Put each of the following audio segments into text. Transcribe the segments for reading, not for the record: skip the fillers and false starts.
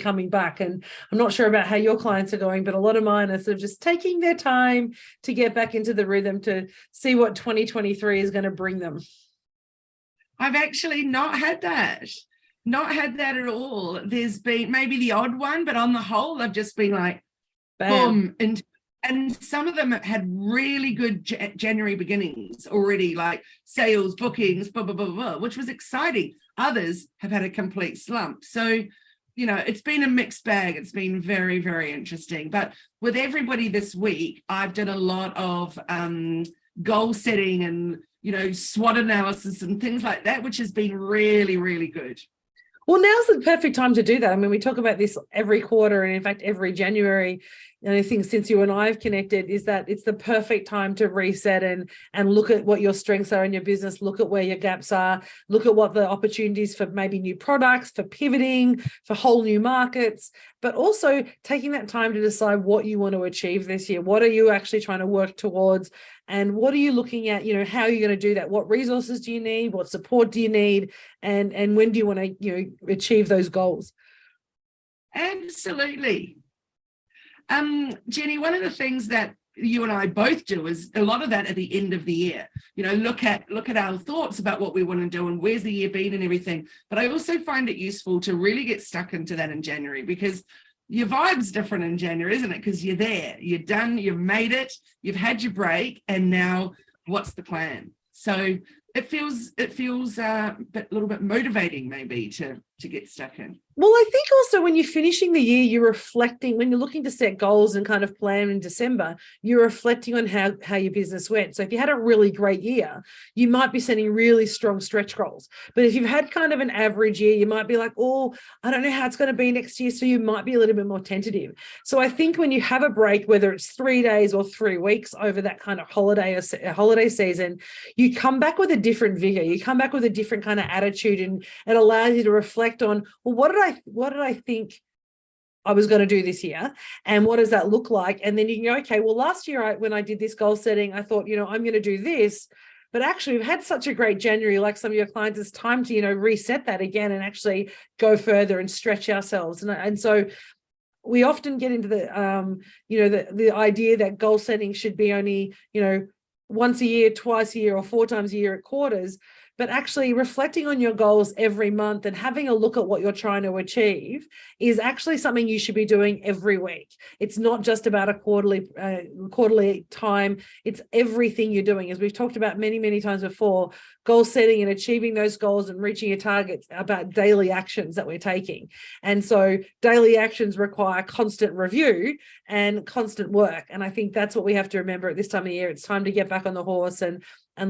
coming back. And I'm not sure about how your clients are going, but a lot of mine are sort of just taking their time to get back into the rhythm to see what 2023 is going to bring them. I've actually not had that at all. There's been maybe the odd one, but on the whole, I've just been like, Bam. boom. And some of them have had really good January beginnings already, like sales, bookings, blah, blah, blah, blah, which was exciting. Others have had a complete slump. So, it's been a mixed bag. It's been very, very interesting. But with everybody this week, I've done a lot of goal setting and, SWOT analysis and things like that, which has been really, really good. Well, now's the perfect time to do that. I mean, we talk about this every quarter, and in fact, every January. And I think since you and I have connected, is that it's the perfect time to reset and look at what your strengths are in your business, look at where your gaps are, look at what the opportunities for maybe new products, for pivoting, for whole new markets, but also taking that time to decide what you want to achieve this year. What are you actually trying to work towards? And what are you looking at? How are you going to do that? What resources do you need? What support do you need? And when do you want to, achieve those goals? Absolutely. Jenni, one of the things that you and I both do is a lot of that at the end of the year, look at our thoughts about what we want to do and where's the year been and everything. But I also find it useful to really get stuck into that in January, because your vibe's different in January, isn't it? Because you're there, you're done, you've made it, you've had your break, and now what's the plan? So it feels a little bit motivating maybe to get stuck in. Well, I think also when you're finishing the year, you're reflecting, when you're looking to set goals and kind of plan in December, you're reflecting on how your business went. So if you had a really great year, you might be setting really strong stretch goals. But if you've had kind of an average year, you might be like, oh, I don't know how it's going to be next year. So you might be a little bit more tentative. So I think when you have a break, whether it's 3 days or 3 weeks over that kind of holiday season, you come back with a different vigor. You come back with a different kind of attitude, and it allows you to reflect on, well, what did I think I was going to do this year, and what does that look like? And then you can go, okay, well, last year when I did this goal setting, I thought, I'm going to do this, but actually we've had such a great January, like some of your clients, it's time to, reset that again and actually go further and stretch ourselves. And so we often get into the idea that goal setting should be only, once a year, twice a year, or 4 times a year at quarters. But actually reflecting on your goals every month and having a look at what you're trying to achieve is actually something you should be doing every week. It's not just about a quarterly time. It's everything you're doing. As we've talked about many, many times before, goal setting and achieving those goals and reaching your targets are about daily actions that we're taking. And so daily actions require constant review and constant work. And I think that's what we have to remember at this time of year. It's time to get back on the horse and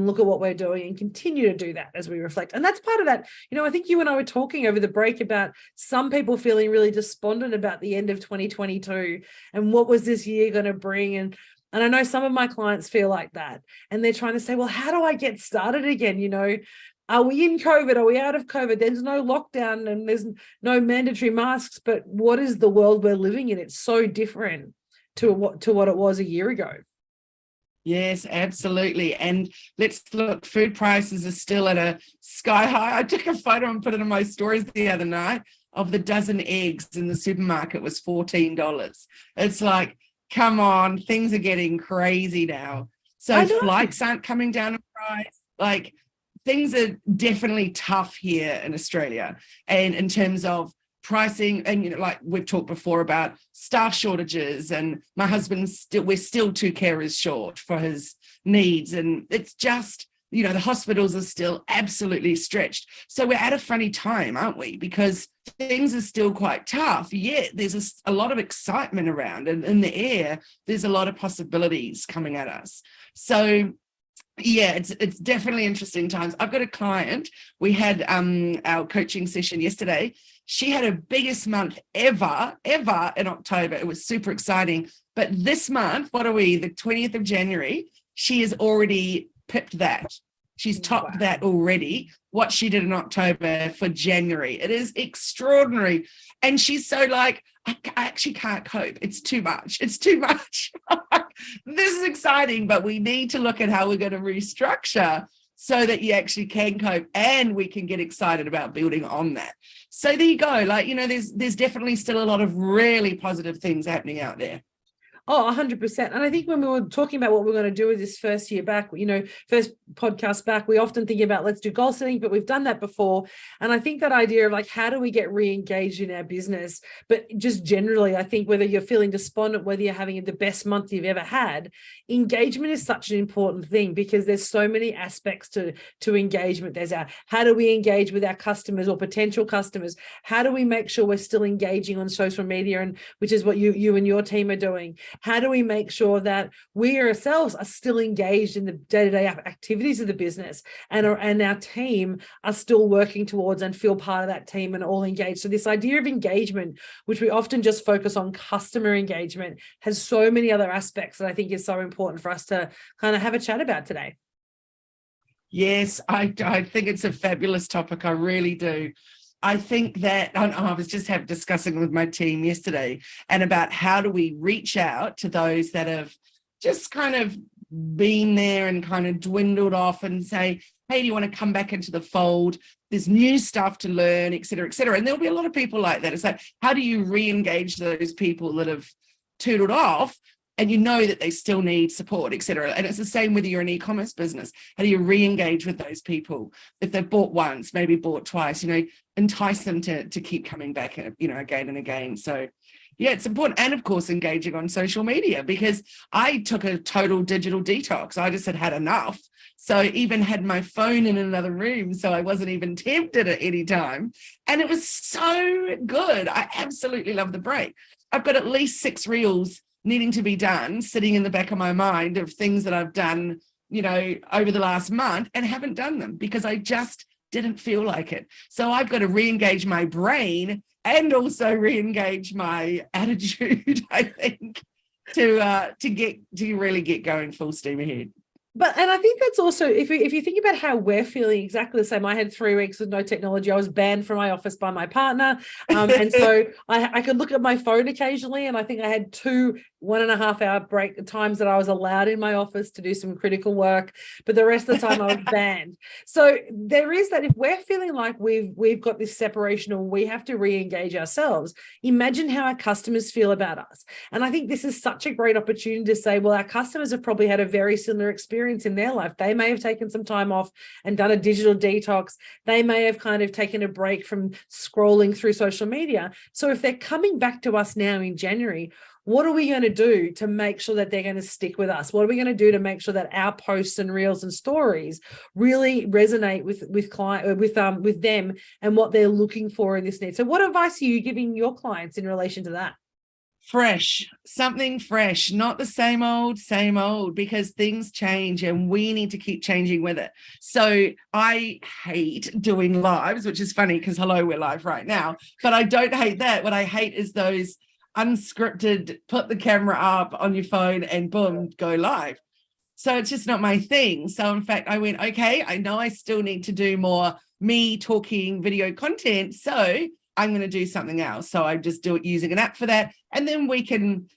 look at what we're doing and continue to do that as we reflect. And that's part of that. I think you and I were talking over the break about some people feeling really despondent about the end of 2022 and what was this year going to bring. And I know some of my clients feel like that, and they're trying to say, well, how do I get started again? Are we in COVID? Are we out of COVID? There's no lockdown and there's no mandatory masks, but what is the world we're living in? It's so different to what it was a year ago. Yes, absolutely. And let's look, food prices are still at a sky high. I took a photo and put it in my stories the other night of the dozen eggs in the supermarket was $14. It's like, come on, things are getting crazy now. So flights aren't coming down in price. Like, things are definitely tough here in Australia. And in terms of pricing, and like we've talked before about staff shortages, and my husband's we're still 2 carers short for his needs, and it's just the hospitals are still absolutely stretched. So we're at a funny time, aren't we? Because things are still quite tough, yet there's a lot of excitement around, and in the air there's a lot of possibilities coming at us. So yeah, it's definitely interesting times. I've got a client, we had our coaching session yesterday. She had her biggest month ever in October. It was super exciting. But this month, what are we, the 20th of January, she has already pipped that. She's topped that already, what she did in October for January. It is extraordinary. And she's so like, I actually can't cope. It's too much. It's too much. This is exciting, but we need to look at how we're going to restructure so that you actually can cope, and we can get excited about building on that. So there you go. Like, there's definitely still a lot of really positive things happening out there. Oh, 100%. And I think when we were talking about what we're going to do with this first year back, first podcast back, we often think about let's do goal setting, but we've done that before. And I think that idea of like, how do we get re-engaged in our business? But just generally, I think whether you're feeling despondent, whether you're having the best month you've ever had, engagement is such an important thing, because there's so many aspects to engagement. There's how do we engage with our customers or potential customers? How do we make sure we're still engaging on social media, and which is what you and your team are doing? How do we make sure that we ourselves are still engaged in the day-to-day activities of the business, and our team are still working towards and feel part of that team and all engaged? So this idea of engagement, which we often just focus on customer engagement, has so many other aspects that I think is so important for us to kind of have a chat about today. Yes, I think it's a fabulous topic. I really do. I think that I was just discussing with my team yesterday, and about how do we reach out to those that have just kind of been there and kind of dwindled off, and say, hey, do you want to come back into the fold? There's new stuff to learn, et cetera, et cetera. And there'll be a lot of people like that. It's like, how do you re-engage those people that have tootled off, and that they still need support, et cetera? And it's the same whether you're an e-commerce business. How do you re-engage with those people? If they've bought once, maybe bought twice, entice them to keep coming back, again and again. So yeah, it's important. And of course, engaging on social media, because I took a total digital detox. I just had enough. So I even had my phone in another room, so I wasn't even tempted at any time. And it was so good. I absolutely love the break. I've got at least 6 reels needing to be done, sitting in the back of my mind, of things that I've done, over the last month, and haven't done them because I just didn't feel like it. So I've got to re-engage my brain and also re-engage my attitude, I think, to really get going full steam ahead. And I think that's also, if you think about how we're feeling, exactly the same. I had 3 weeks with no technology. I was banned from my office by my partner. And so I could look at my phone occasionally, and I think I had 2 1.5-hour break times that I was allowed in my office to do some critical work, but the rest of the time I was banned. So there is that. If we're feeling like we've got this separation, or we have to re-engage ourselves, imagine how our customers feel about us. And I think this is such a great opportunity to say, well, our customers have probably had a very similar experience in their life. They may have taken some time off and done a digital detox. They may have kind of taken a break from scrolling through social media. So if they're coming back to us now in January, what are we going to do to make sure that they're going to stick with us? What are we going to do to make sure that our posts and reels and stories really resonate with them and what they're looking for in this need? So what advice are you giving your clients in relation to that? Fresh, something fresh, not the same old, because things change and we need to keep changing with it. So I hate doing lives, which is funny because hello, we're live right now, but I don't hate that. What I hate is those unscripted, put the camera up on your phone and boom, go live. So it's just not my thing. So in fact, I went, okay, I know I still need to do more me talking video content. So I'm going to do something else. So I just do it using an app for that. And then we can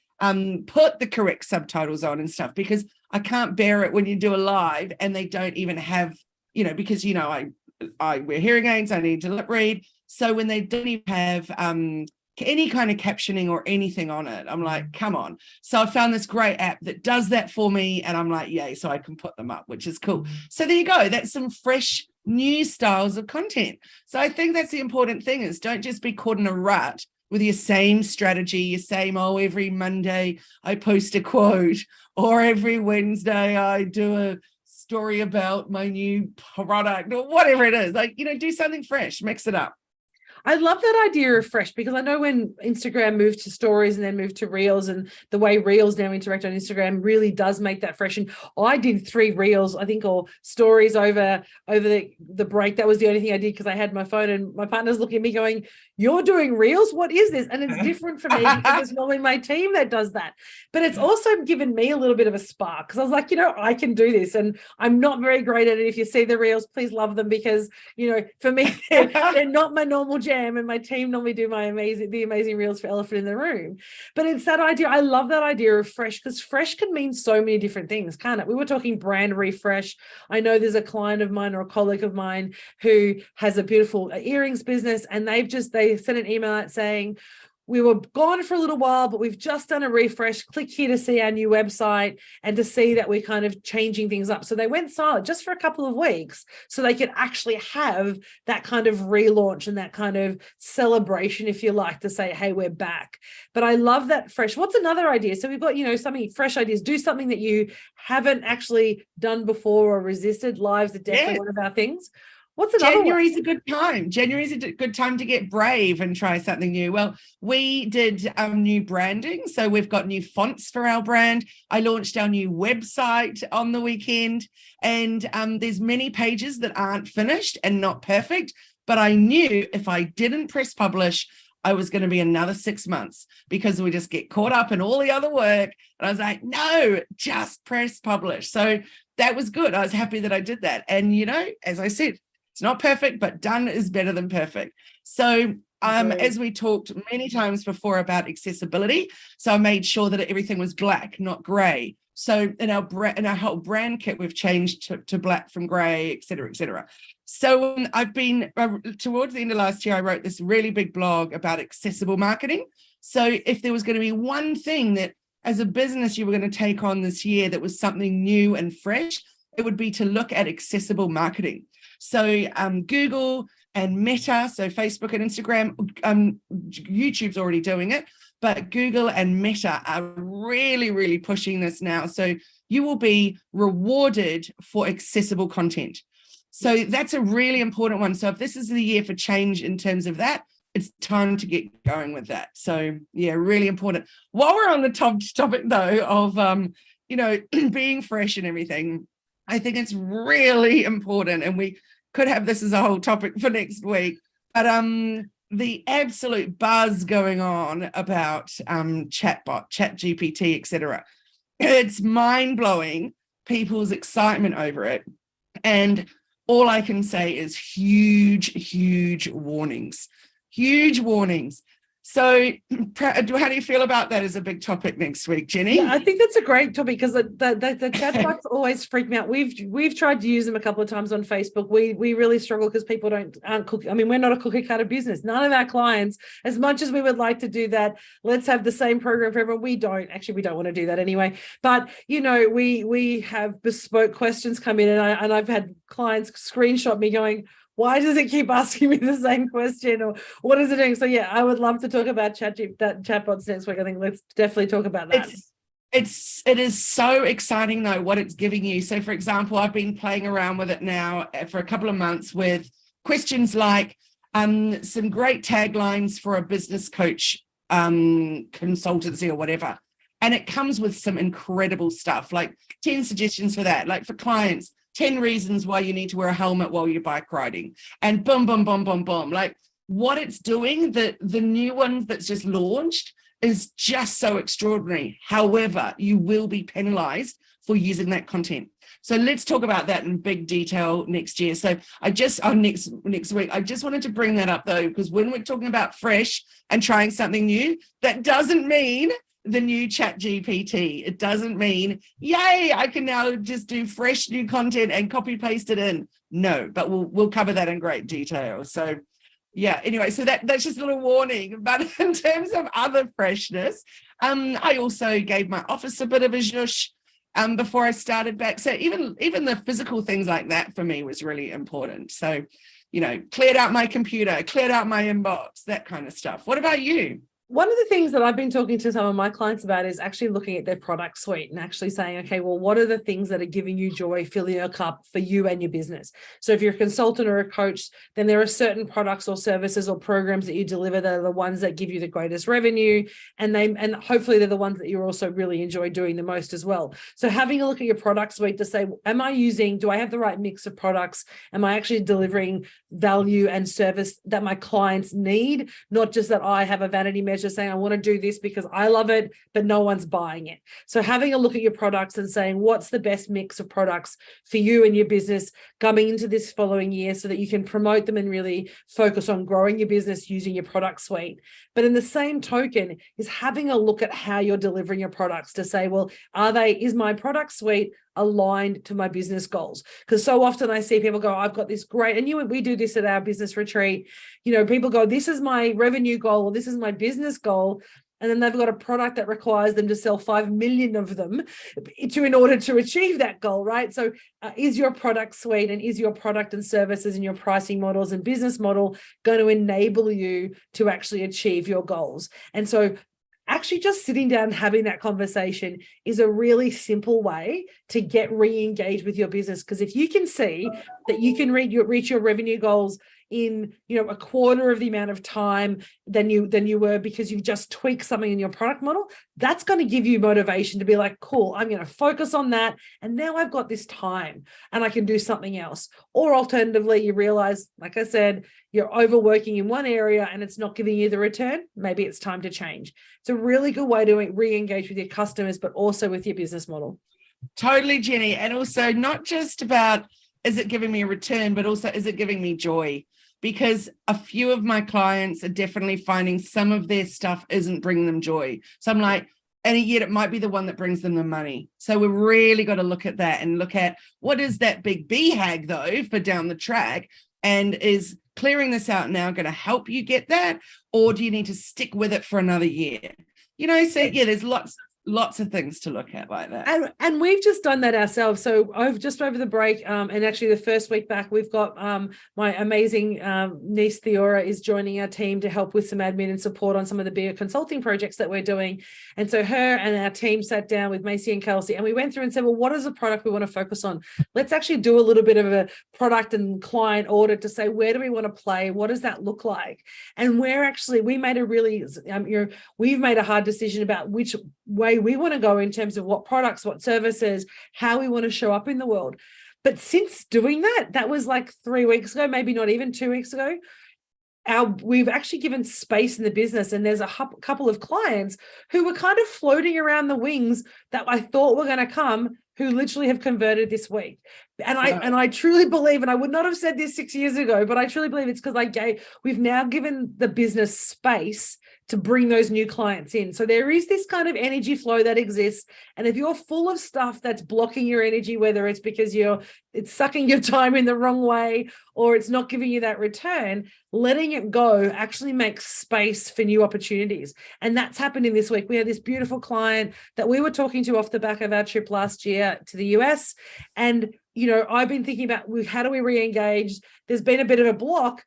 put the correct subtitles on and stuff, because I can't bear it when you do a live and they don't even have, because, I wear hearing aids, I need to lip read. So when they don't even have any kind of captioning or anything on it, I'm like, come on. So I found this great app that does that for me, and I'm like, yay, so I can put them up, which is cool. So there you go. That's some fresh new styles of content. So I think that's the important thing, is don't just be caught in a rut with your same strategy, your same, every Monday I post a quote, or every Wednesday I do a story about my new product, or whatever it is. Like, do something fresh, mix it up. I love that idea of fresh, because I know when Instagram moved to stories and then moved to reels, and the way reels now interact on Instagram really does make that fresh. And I did 3 reels, I think, or stories over the break. That was the only thing I did, because I had my phone, and my partner's looking at me going, you're doing reels? What is this? And it's different for me because it's normally my team that does that. But it's also given me a little bit of a spark because I was like, I can do this. And I'm not very great at it. If you see the reels, please love them because, for me, they're not my normal jam. And my team normally do the amazing reels for Elephant in the Room. But it's that idea. I love that idea of fresh because fresh can mean so many different things, can't it? We were talking brand refresh. I know there's a client of mine or a colleague of mine who has a beautiful earrings business, and they sent an email out saying, we were gone for a little while, but we've just done a refresh. Click here to see our new website and to see that we're kind of changing things up. So they went silent just for a couple of weeks so they could actually have that kind of relaunch and that kind of celebration, if you like, to say, hey, we're back. But I love that fresh. What's another idea? So we've got, something fresh ideas. Do something that you haven't actually done before or resisted. Lives are definitely one of our things. What's another January's a good time. January's a good time to get brave and try something new. Well, we did new branding. So we've got new fonts for our brand. I launched our new website on the weekend. And there's many pages that aren't finished and not perfect. But I knew if I didn't press publish, I was going to be another 6 months because we just get caught up in all the other work. And I was like, no, just press publish. So that was good. I was happy that I did that. And, as I said, it's not perfect, but done is better than perfect. So as we talked many times before about accessibility, so I made sure that everything was black, not gray. So in our whole brand kit, we've changed to black from gray, et cetera, et cetera. So I've been, towards the end of last year, I wrote this really big blog about accessible marketing. So if there was going to be one thing that as a business you were going to take on this year that was something new and fresh, it would be to look at accessible marketing. So Google and Meta, so Facebook and Instagram, YouTube's already doing it, but Google and Meta are really, really pushing this now. So you will be rewarded for accessible content. So that's a really important one. So if this is the year for change in terms of that, it's time to get going with that. So yeah, really important. While we're on the topic though of, being fresh and everything, I think it's really important, and we could have this as a whole topic for next week, but the absolute buzz going on about chatbot, ChatGPT, etc. It's mind-blowing, people's excitement over it. And all I can say is huge warnings. Huge warnings. So how do you feel about that as a big topic next week, Jenni? Yeah, I think that's a great topic because the chatbots always freak me out. We've tried to use them a couple of times on Facebook. We really struggle because people aren't cooking. I mean, we're not a cookie cutter business. None of our clients, as much as we would like to do that, let's have the same program for everyone. We don't want to do that anyway. But we have bespoke questions come in, and I've had clients screenshot me going, why does it keep asking me the same question, or what is it doing? So yeah, I would love to talk about chatbots next week. I think let's definitely talk about that. It is so exciting though what it's giving you. So for example, I've been playing around with it now for a couple of months with questions like some great taglines for a business coach consultancy or whatever. And it comes with some incredible stuff, like 10 suggestions for that, like for clients, 10 reasons why you need to wear a helmet while you're bike riding, and boom. Like what it's doing, the new one that's just launched is just so extraordinary. However, you will be penalized for using that content. So let's talk about that in big detail next year. So next week, I just wanted to bring that up though, because when we're talking about fresh and trying something new, that doesn't mean the new ChatGPT. It doesn't mean, yay, I can now just do fresh new content and copy paste it in. No, but we'll cover that in great detail. So yeah, anyway, so that's just a little warning. But in terms of other freshness, I also gave my office a bit of a zhuzh before I started back. So even the physical things like that for me was really important. So, cleared out my computer, cleared out my inbox, that kind of stuff. What about you? One of the things that I've been talking to some of my clients about is actually looking at their product suite and actually saying, okay, well, what are the things that are giving you joy, filling your cup for you and your business? So if you're a consultant or a coach, then there are certain products or services or programs that you deliver that are the ones that give you the greatest revenue. And hopefully they're the ones that you also really enjoy doing the most as well. So having a look at your product suite to say, do I have the right mix of products? Am I actually delivering value and service that my clients need? Not just that I have a vanity measure saying I want to do this because I love it, but no one's buying it. So having a look at your products and saying, what's the best mix of products for you and your business coming into this following year so that you can promote them and really focus on growing your business using your product suite. But in the same token is having a look at how you're delivering your products to say, well, is my product suite aligned to my business goals? Because so often I see people go, I've got this great, and we do this at our business retreat, people go, this is my revenue goal, or this is my business goal. And then they've got a product that requires them to sell 5 million of them in order to achieve that goal, right? So is your product suite and is your product and services and your pricing models and business model going to enable you to actually achieve your goals? And so actually just sitting down and having that conversation is a really simple way to get re-engaged with your business. Because if you can see that you can reach your revenue goals in a quarter of the amount of time than you were because you've just tweaked something in your product model, that's going to give you motivation to be like, cool, I'm going to focus on that, and now I've got this time and I can do something else. Or alternatively, you realize, like I said, you're overworking in one area and it's not giving you the return. Maybe it's time to change. It's a really good way to re-engage with your customers, but also with your business model. Totally, Jenni. And also not just about, is it giving me a return, but also, is it giving me joy? Because a few of my clients are definitely finding some of their stuff isn't bringing them joy. So I'm like, and yet it might be the one that brings them the money. So we've really got to look at that and look at what is that big BHAG though for down the track, and is clearing this out now going to help you get that, or do you need to stick with it for another year? So yeah, there's lots of things to look at like that. And we've just done that ourselves. So just over the break, and actually the first week back, we've got my amazing niece Theora is joining our team to help with some admin and support on some of the bigger consulting projects that we're doing. And so her and our team sat down with Macy and Kelsey, and we went through and said, well, what is the product we want to focus on? Let's actually do a little bit of a product and client audit to say, where do we want to play? What does that look like? And we made a really, we've made a hard decision about which way we want to go in terms of what products, what services, how we want to show up in the world. But since doing that was like 3 weeks ago, maybe not even 2 weeks ago, we've actually given space in the business, and there's a couple of clients who were kind of floating around the wings that I thought were going to come, who literally have converted this week. And I truly believe, and I would not have said this 6 years ago, but I truly believe it's because we've now given the business space to bring those new clients in. So there is this kind of energy flow that exists. And if you're full of stuff that's blocking your energy, whether it's because it's sucking your time in the wrong way, or it's not giving you that return, letting it go actually makes space for new opportunities. And that's happening this week. We had this beautiful client that we were talking to off the back of our trip last year to the US. And, I've been thinking about how do we re-engage? There's been a bit of a block.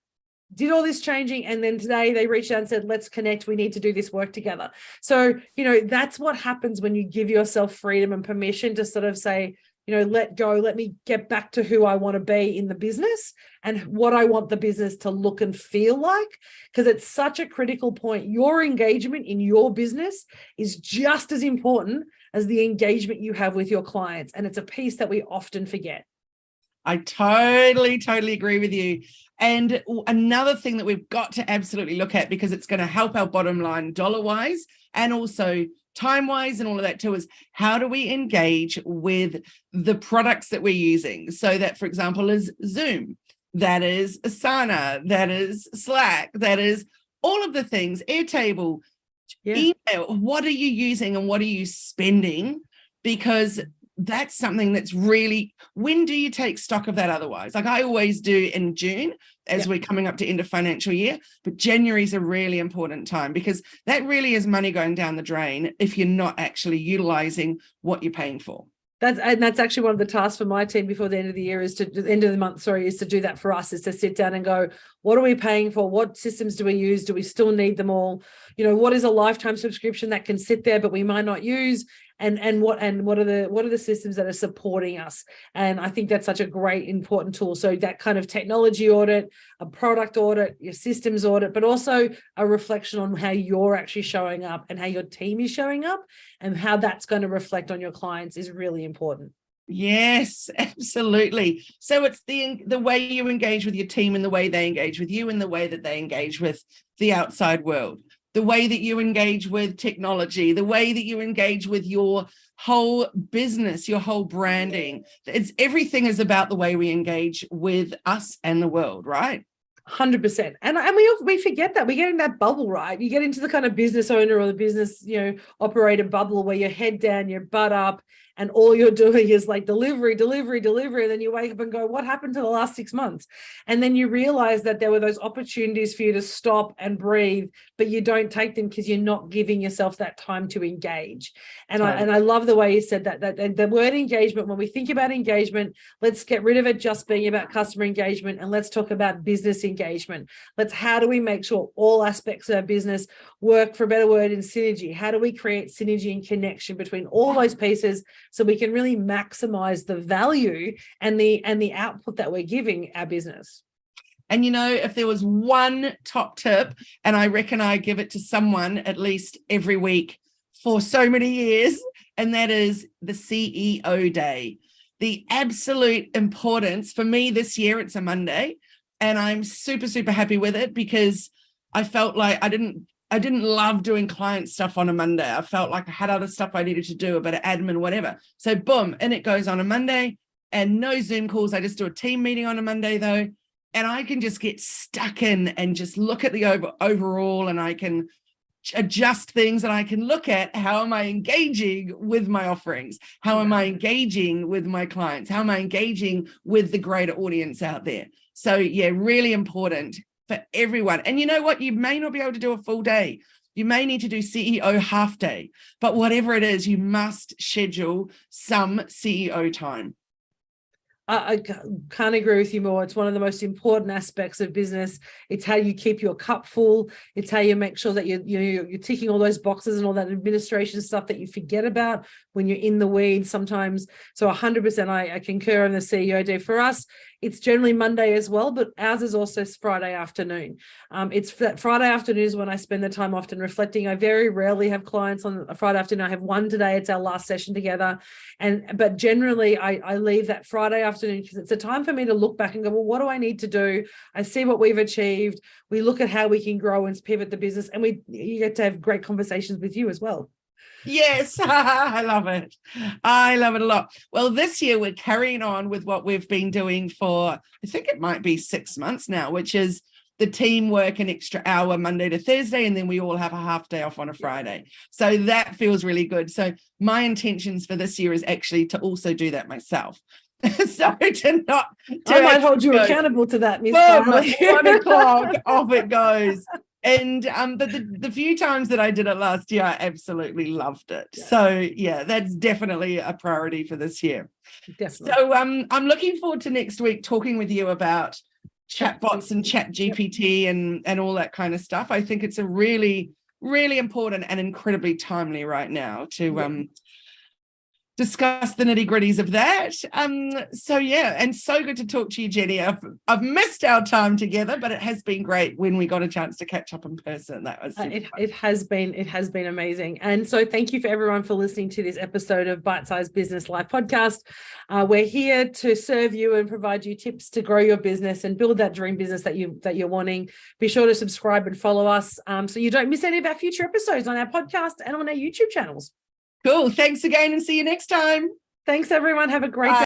Did all this changing, and then today they reached out and said, let's connect, we need to do this work together. So that's what happens when you give yourself freedom and permission to sort of say, let go, let me get back to who I want to be in the business and what I want the business to look and feel like, because it's such a critical point. Your engagement in your business is just as important as the engagement you have with your clients, and it's a piece that we often forget. I totally agree with you. And another thing that we've got to absolutely look at, because it's going to help our bottom line dollar-wise and also time-wise and all of that too, is how do we engage with the products that we're using? So that, for example, is Zoom, that is Asana, that is Slack, that is all of the things, Airtable, email. What are you using and what are you spending? Because that's something that's really, when do you take stock of that otherwise? Like I always do in June as we're coming up to end of financial year, but January is a really important time because that really is money going down the drain if you're not actually utilizing what you're paying for. That's actually one of the tasks for my team before the end of the year is to do that for us, is to sit down and go, What are we paying for? What systems do we use? Do we still need them all? What is a lifetime subscription that can sit there but we might not use? And what are the systems that are supporting us? And I think that's such a great, important tool. So that kind of technology audit, a product audit, your systems audit, but also a reflection on how you're actually showing up and how your team is showing up and how that's going to reflect on your clients is really important. Yes, absolutely. So it's the way you engage with your team and the way they engage with you and the way that they engage with the outside world, the way that you engage with technology, the way that you engage with your whole business, your whole branding. Everything is about the way we engage with us and the world, right? 100%. And we forget that. We get in that bubble, right? You get into the kind of business owner or the business, operator bubble where your head down, your butt up, and all you're doing is like delivery. And then you wake up and go, what happened to the last 6 months? And then you realize that there were those opportunities for you to stop and breathe, but you don't take them because you're not giving yourself that time to engage. And I love the way you said that the word engagement, when we think about engagement, let's get rid of it just being about customer engagement and let's talk about business engagement. How do we make sure all aspects of our business work, for a better word, in synergy? How do we create synergy and connection between all those pieces so we can really maximize the value and the output that we're giving our business? And if there was one top tip, and I reckon I give it to someone at least every week for so many years, and that is the CEO day. The absolute importance for me this year, it's a Monday, and I'm super, super happy with it because I felt like I didn't love doing client stuff on a Monday. I felt like I had other stuff I needed to do, a bit of admin, whatever. So boom, and it goes on a Monday and no Zoom calls. I just do a team meeting on a Monday though. And I can just get stuck in and just look at the overall, and I can adjust things, and I can look at how am I engaging with my offerings? How am I engaging with my clients? How am I engaging with the greater audience out there? So yeah, really important for everyone. And you know what? You may not be able to do a full day. You may need to do CEO half day, but whatever it is, you must schedule some CEO time. I can't agree with you more. It's one of the most important aspects of business. It's how you keep your cup full. It's how you make sure that you're ticking all those boxes and all that administration stuff that you forget about when you're in the weeds sometimes. So 100% I concur on the CEO day. For us, it's generally Monday as well, but ours is also Friday afternoon. It's Friday afternoon is when I spend the time often reflecting. I very rarely have clients on a Friday afternoon. I have one today. It's our last session together. But generally I leave that Friday afternoon because it's a time for me to look back and go, well, what do I need to do? I see what we've achieved. We look at how we can grow and pivot the business, and you get to have great conversations with you as well. Yes, I love it. I love it a lot. Well, this year we're carrying on with what we've been doing for, I think it might be 6 months now, which is the team work an extra hour Monday to Thursday, and then we all have a half day off on a Friday. So that feels really good. So my intentions for this year is actually to also do that myself. So to not, I might hold you accountable to that, Miss Kylie. 1 o'clock, off it goes. And but the few times that I did it last year, I absolutely loved it. Yeah. So yeah, that's definitely a priority for this year. Definitely. So I'm looking forward to next week talking with you about chatbots and chat GPT and all that kind of stuff. I think it's a really, really important and incredibly timely right now to discuss the nitty-gritties of that. So yeah, and so good to talk to you, Jenni. I've missed our time together, but it has been great when we got a chance to catch up in person. That was it has been amazing. And so thank you for everyone for listening to this episode of Bite Size Business Live podcast. We're here to serve you and provide you tips to grow your business and build that dream business that you're wanting. Be sure to subscribe and follow us so you don't miss any of our future episodes on our podcast and on our YouTube channels. Cool. Thanks again, and see you next time. Thanks, everyone. Have a great day.